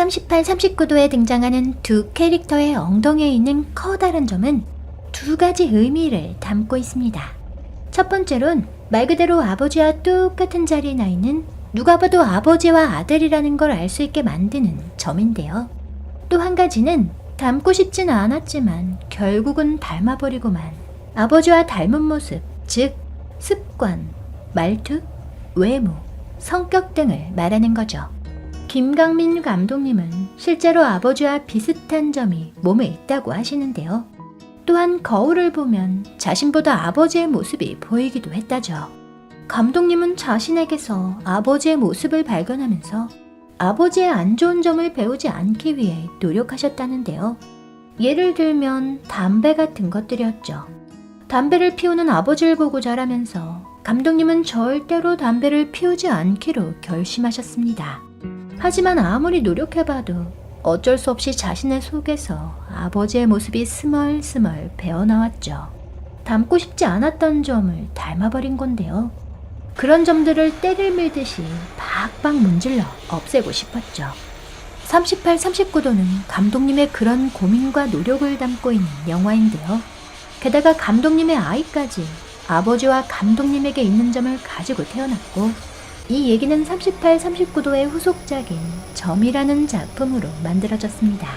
38, 39도에 등장하는 두 캐릭터의 엉덩이에 있는 커다란 점은 두 가지 의미를 담고 있습니다. 첫 번째론 말 그대로 아버지와 똑같은 자리에 나 있는 누가 봐도 아버지와 아들이라는 걸 알 수 있게 만드는 점인데요. 또 한 가지는 닮고 싶진 않았지만 결국은 닮아버리고만 아버지와 닮은 모습, 즉 습관, 말투, 외모, 성격 등을 말하는 거죠. 김강민 감독님은 실제로 아버지와 비슷한 점이 몸에 있다고 하시는데요. 또한 거울을 보면 자신보다 아버지의 모습이 보이기도 했다죠. 감독님은 자신에게서 아버지의 모습을 발견하면서 아버지의 안 좋은 점을 배우지 않기 위해 노력하셨다는데요. 예를 들면 담배 같은 것들이었죠. 담배를 피우는 아버지를 보고 자라면서 감독님은 절대로 담배를 피우지 않기로 결심하셨습니다. 하지만 아무리 노력해봐도 어쩔 수 없이 자신의 속에서 아버지의 모습이 스멀스멀 배어나왔죠. 닮고 싶지 않았던 점을 닮아버린 건데요. 그런 점들을 때를 밀듯이 박박 문질러 없애고 싶었죠. 38, 39도는 감독님의 그런 고민과 노력을 담고 있는 영화인데요. 게다가 감독님의 아이까지 아버지와 감독님에게 있는 점을 가지고 태어났고, 이 얘기는 38, 39도의 후속작인 점이라는 작품으로 만들어졌습니다.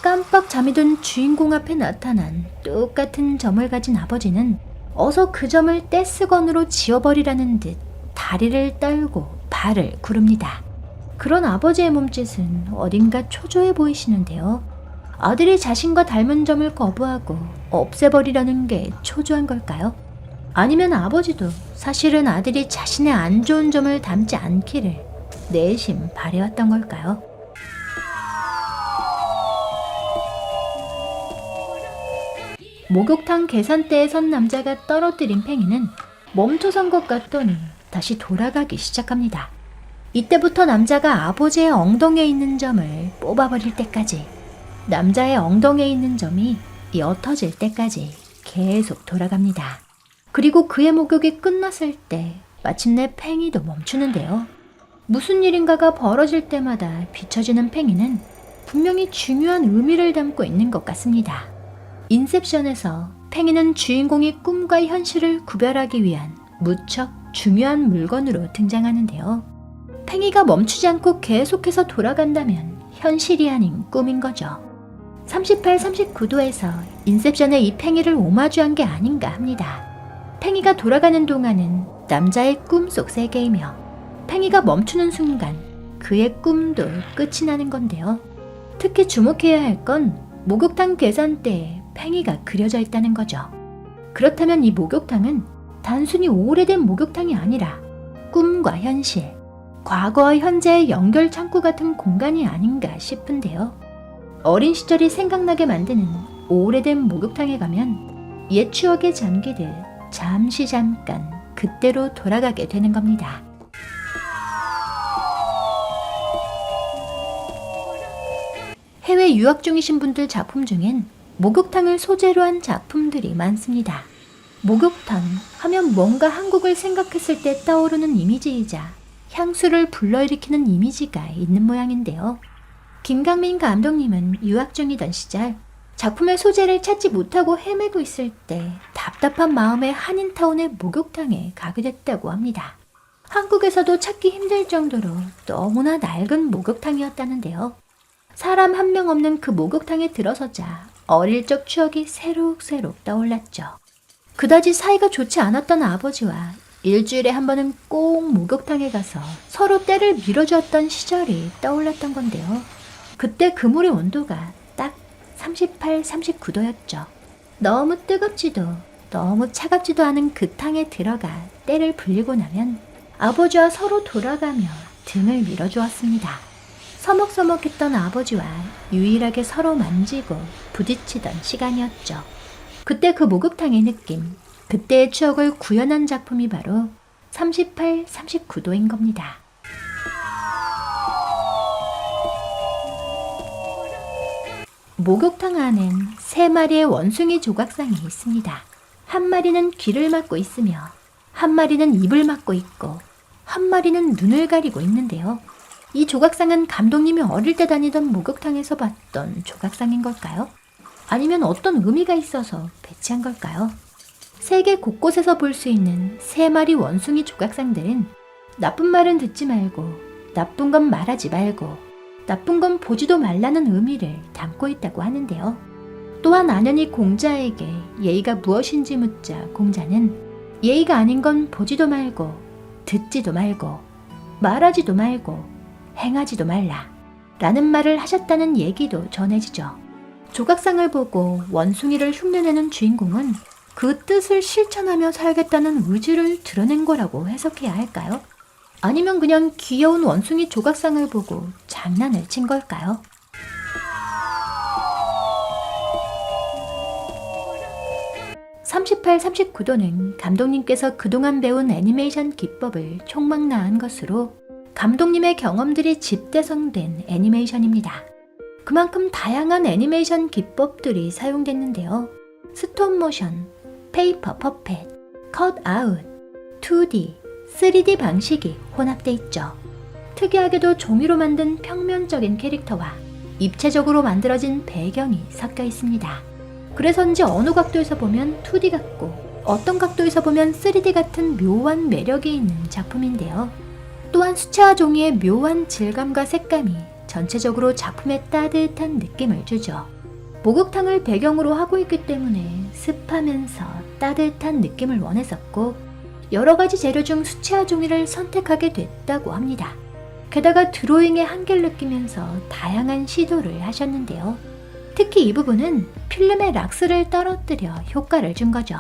깜빡 잠이 든 주인공 앞에 나타난 똑같은 점을 가진 아버지는 어서 그 점을 떼스건으로 지워버리라는 듯 다리를 떨고 발을 구릅니다. 그런 아버지의 몸짓은 어딘가 초조해 보이시는데요. 아들이 자신과 닮은 점을 거부하고 없애버리려는 게 초조한 걸까요? 아니면 아버지도 사실은 아들이 자신의 안 좋은 점을 닮지 않기를 내심 바래왔던 걸까요? 목욕탕 계산대에 선 남자가 떨어뜨린 팽이는 멈춰선 것 같더니 다시 돌아가기 시작합니다. 이때부터 남자가 아버지의 엉덩이에 있는 점을 뽑아버릴 때까지, 남자의 엉덩이에 있는 점이 옅어질 때까지 계속 돌아갑니다. 그리고 그의 목욕이 끝났을 때 마침내 팽이도 멈추는데요. 무슨 일인가가 벌어질 때마다 비춰지는 팽이는 분명히 중요한 의미를 담고 있는 것 같습니다. 인셉션에서 팽이는 주인공이 꿈과 현실을 구별하기 위한 무척 중요한 물건으로 등장하는데요. 팽이가 멈추지 않고 계속해서 돌아간다면 현실이 아닌 꿈인 거죠. 38, 39도에서 인셉션의 이 팽이를 오마주한 게 아닌가 합니다. 팽이가 돌아가는 동안은 남자의 꿈속 세계이며 팽이가 멈추는 순간 그의 꿈도 끝이 나는 건데요. 특히 주목해야 할 건 목욕탕 계산대에 팽이가 그려져 있다는 거죠. 그렇다면 이 목욕탕은 단순히 오래된 목욕탕이 아니라 꿈과 현실, 과거와 현재의 연결 창구 같은 공간이 아닌가 싶은데요. 어린 시절이 생각나게 만드는 오래된 목욕탕에 가면 옛 추억에 잠기듯 잠깐 그때로 돌아가게 되는 겁니다. 해외 유학 중이신 분들 작품 중엔 목욕탕을 소재로 한 작품들이 많습니다. 목욕탕 하면 뭔가 한국을 생각했을 때 떠오르는 이미지이자 향수를 불러일으키는 이미지가 있는 모양인데요. 김강민 감독님은 유학 중이던 시절 작품의 소재를 찾지 못하고 헤매고 있을 때 답답한 마음에 한인타운의 목욕탕에 가게 됐다고 합니다. 한국에서도 찾기 힘들 정도로 너무나 낡은 목욕탕이었다는데요. 사람 한 명 없는 그 목욕탕에 들어서자 어릴 적 추억이 새록새록 떠올랐죠. 그다지 사이가 좋지 않았던 아버지와 일주일에 한 번은 꼭 목욕탕에 가서 서로 때를 밀어주었던 시절이 떠올랐던 건데요. 그때 그 물의 온도가 딱 38, 39도였죠. 너무 뜨겁지도 너무 차갑지도 않은 그 탕에 들어가 때를 불리고 나면 아버지와 서로 돌아가며 등을 밀어주었습니다. 서먹서먹했던 아버지와 유일하게 서로 만지고 부딪히던 시간이었죠. 그때 그 목욕탕의 느낌, 그때의 추억을 구현한 작품이 바로 38, 39도인 겁니다. 목욕탕 안엔 3마리의 원숭이 조각상이 있습니다. 한 마리는 귀를 막고 있으며 한 마리는 입을 막고 있고 한 마리는 눈을 가리고 있는데요. 이 조각상은 감독님이 어릴 때 다니던 목욕탕에서 봤던 조각상인 걸까요? 아니면 어떤 의미가 있어서 배치한 걸까요? 세계 곳곳에서 볼 수 있는 3마리 원숭이 조각상들은 나쁜 말은 듣지 말고, 나쁜 건 말하지 말고, 나쁜 건 보지도 말라는 의미를 담고 있다고 하는데요. 또한 안현이 공자에게 예의가 무엇인지 묻자 공자는 예의가 아닌 건 보지도 말고, 듣지도 말고, 말하지도 말고, 행하지도 말라 라는 말을 하셨다는 얘기도 전해지죠. 조각상을 보고 원숭이를 흉내내는 주인공은 그 뜻을 실천하며 살겠다는 의지를 드러낸 거라고 해석해야 할까요? 아니면 그냥 귀여운 원숭이 조각상을 보고 장난을 친 걸까요? (38, 39도는) 감독님께서 그동안 배운 애니메이션 기법을 총망라한 것으로 감독님의 경험들이 집대성된 애니메이션입니다. 그만큼 다양한 애니메이션 기법들이 사용됐는데요. 스톱모션, 페이퍼 퍼펫, 컷아웃, 2D, 3D 방식이 혼합돼 있죠. 특이하게도 종이로 만든 평면적인 캐릭터와 입체적으로 만들어진 배경이 섞여 있습니다. 그래서인지 어느 각도에서 보면 2D 같고 어떤 각도에서 보면 3D 같은 묘한 매력이 있는 작품인데요. 또한 수채화 종이의 묘한 질감과 색감이 전체적으로 작품에 따뜻한 느낌을 주죠. 목욕탕을 배경으로 하고 있기 때문에 습하면서 따뜻한 느낌을 원했었고 여러 가지 재료 중 수채화 종이를 선택하게 됐다고 합니다. 게다가 드로잉의 한계를 느끼면서 다양한 시도를 하셨는데요. 특히 이 부분은 필름에 락스를 떨어뜨려 효과를 준 거죠.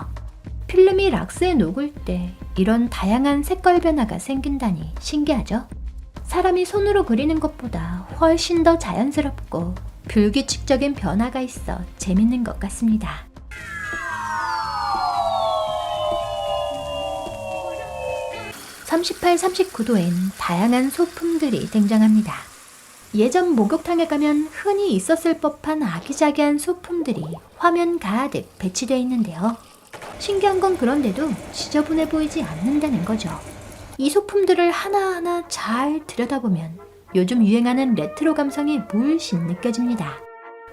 필름이 락스에 녹을 때 이런 다양한 색깔 변화가 생긴다니 신기하죠? 사람이 손으로 그리는 것보다 훨씬 더 자연스럽고 불규칙적인 변화가 있어 재밌는 것 같습니다. (38, 39도엔) 다양한 소품들이 등장합니다. 예전 목욕탕에 가면 흔히 있었을 법한 아기자기한 소품들이 화면 가득 배치되어 있는데요. 신기한 건 그런데도 지저분해 보이지 않는다는 거죠. 이 소품들을 하나하나 잘 들여다보면 요즘 유행하는 레트로 감성이 물씬 느껴집니다.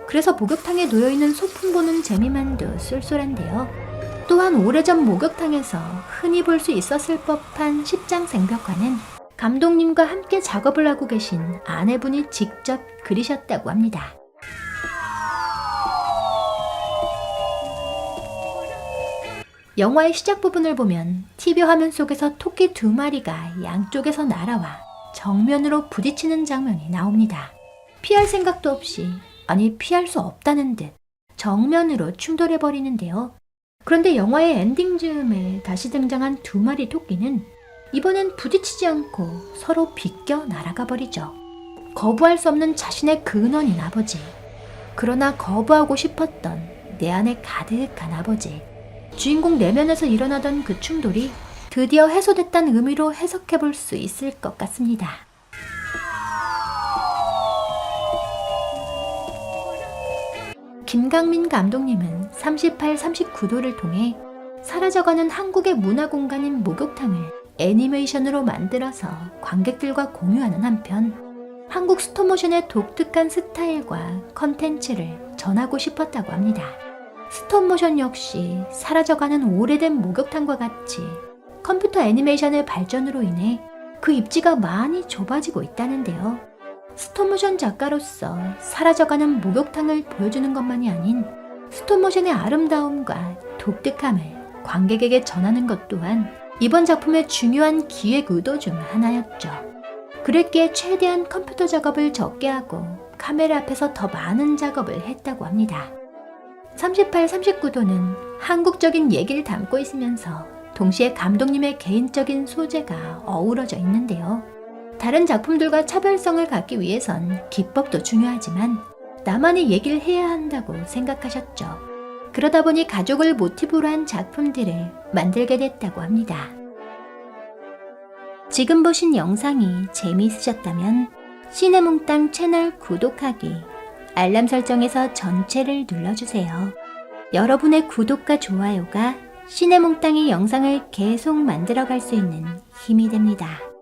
그래서 목욕탕에 놓여있는 소품 보는 재미만도 쏠쏠한데요. 또한 오래전 목욕탕에서 흔히 볼 수 있었을 법한 십장생벽화는 감독님과 함께 작업을 하고 계신 아내분이 직접 그리셨다고 합니다. 영화의 시작 부분을 보면 TV 화면 속에서 토끼 2마리가 양쪽에서 날아와 정면으로 부딪히는 장면이 나옵니다. 피할 생각도 없이, 아니 피할 수 없다는 듯 정면으로 충돌해버리는데요. 그런데 영화의 엔딩 즈음에 다시 등장한 2마리 토끼는 이번엔 부딪히지 않고 서로 비껴 날아가 버리죠. 거부할 수 없는 자신의 근원인 아버지. 그러나 거부하고 싶었던 내 안에 가득한 아버지. 주인공 내면에서 일어나던 그 충돌이 드디어 해소됐다는 의미로 해석해 볼 수 있을 것 같습니다. 김강민 감독님은 38, 39도를 통해 사라져가는 한국의 문화 공간인 목욕탕을 애니메이션으로 만들어서 관객들과 공유하는 한편 한국 스톱모션의 독특한 스타일과 컨텐츠를 전하고 싶었다고 합니다. 스톱모션 역시 사라져가는 오래된 목욕탕과 같이 컴퓨터 애니메이션의 발전으로 인해 그 입지가 많이 좁아지고 있다는데요. 스톱모션 작가로서 사라져가는 목욕탕을 보여주는 것만이 아닌 스톱모션의 아름다움과 독특함을 관객에게 전하는 것 또한 이번 작품의 중요한 기획 의도 중 하나였죠. 그랬기에 최대한 컴퓨터 작업을 적게 하고 카메라 앞에서 더 많은 작업을 했다고 합니다. 38, 39도는 한국적인 얘기를 담고 있으면서 동시에 감독님의 개인적인 소재가 어우러져 있는데요. 다른 작품들과 차별성을 갖기 위해선 기법도 중요하지만 나만의 얘기를 해야 한다고 생각하셨죠. 그러다 보니 가족을 모티브로 한 작품들을 만들게 됐다고 합니다. 지금 보신 영상이 재미있으셨다면 시네몽땅 채널 구독하기, 알람 설정에서 전체를 눌러주세요. 여러분의 구독과 좋아요가 신의 몽땅이 영상을 계속 만들어갈 수 있는 힘이 됩니다.